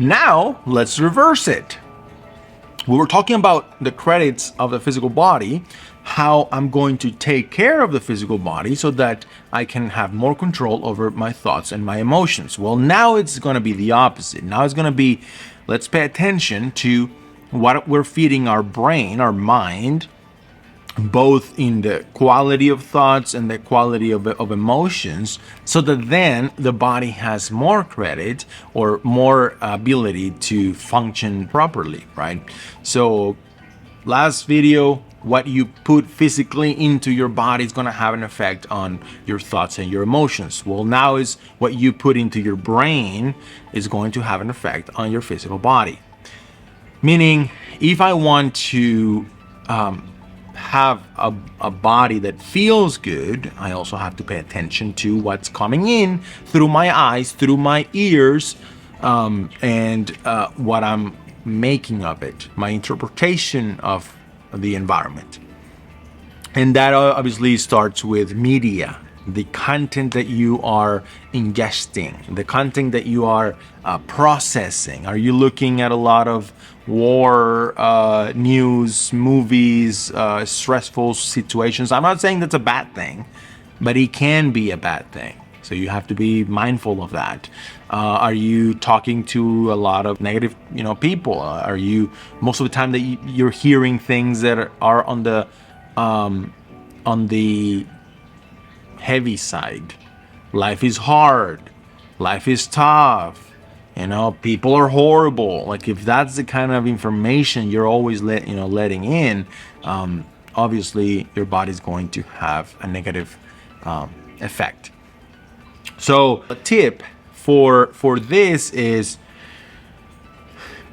Now, let's reverse it. We were talking about the credits of the physical body, how I'm going to take care of the physical body so that I can have more control over my thoughts and my emotions. Well, now it's going to be the opposite. Now it's going to be, let's pay attention to what we're feeding our brain, our mind, both in the quality of thoughts and the quality of emotions, so that then the body has more credit or more ability to function properly, right? So last video, what you put physically into your body is going to have an effect on your thoughts and your emotions. Well, now is what you put into your brain is going to have an effect on your physical body. Meaning, if I want to have a body that feels good, I also have to pay attention to what's coming in through my eyes, through my ears, and what I'm making of it, my interpretation of the environment. And that obviously starts with media, the content that you are ingesting, the content that you are processing. Are you looking at a lot of war news, movies, stressful situations? I'm not saying that's a bad thing, but it can be a bad thing. So you have to be mindful of that. Are you talking to a lot of negative, people? Are you most of the time that you're hearing things that are on the heavy side? Life is hard. Life is tough. People are horrible. Like, if that's the kind of information you're always letting in, obviously your body's going to have a negative effect. So a tip for this is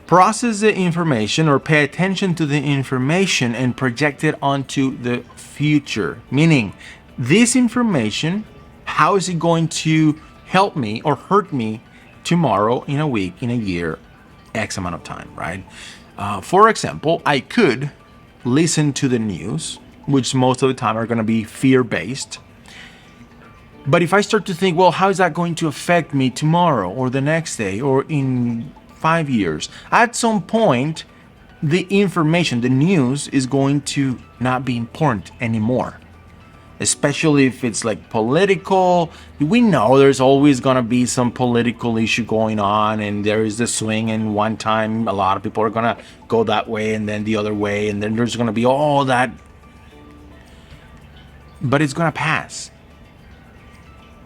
process the information or pay attention to the information and project it onto the future. Meaning, this information, how is it going to help me or hurt me tomorrow, in a week, in a year, X amount of time, right? For example, I could listen to the news, which most of the time are going to be fear-based. But if I start to think, well, how is that going to affect me tomorrow or the next day or in 5 years? At some point, the information, the news is going to not be important anymore. Especially if it's like political. We know there's always going to be some political issue going on, and there is the swing, and one time a lot of people are going to go that way and then the other way, and then there's going to be all that. But it's going to pass.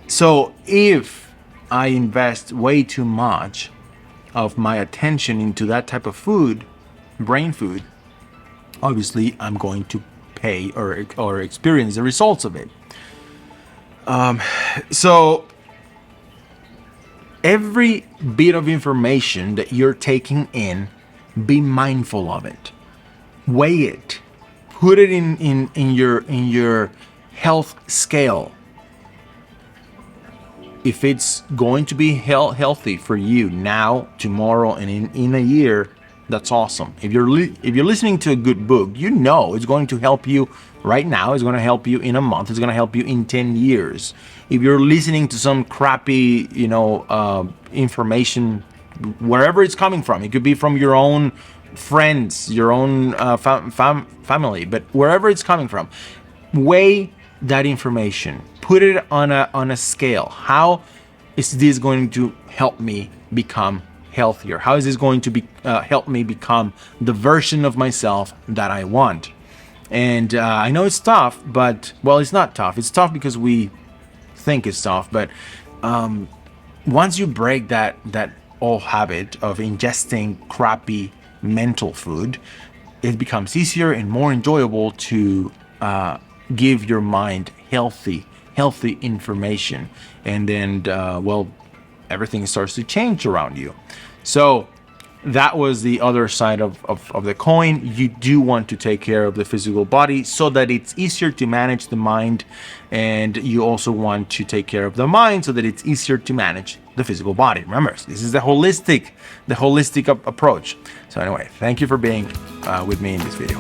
So if I invest way too much of my attention into that type of food, brain food, obviously I'm going to pay or experience the results of it. So every bit of information that you're taking in, be mindful of it. Weigh it. Put it in your health scale. If it's going to be healthy for you now, tomorrow, and in a year, that's awesome. If you're listening to a good book, it's going to help you right now. It's going to help you in a month. It's going to help you in 10 years. If you're listening to some crappy, information, wherever it's coming from, it could be from your own friends, your own family, but wherever it's coming from, weigh that information. Put it on a scale. How is this going to help me become healthier? How is this going to help me become the version of myself that I want? And I know it's tough, but, well, it's not tough. It's tough because we think it's tough. But once you break that old habit of ingesting crappy mental food, it becomes easier and more enjoyable to give your mind healthy information. And then, everything starts to change around you. So that was the other side of the coin. You do want to take care of the physical body so that it's easier to manage the mind, and you also want to take care of the mind so that it's easier to manage the physical body. Remember, this is the holistic approach. So anyway, thank you for being with me in this video.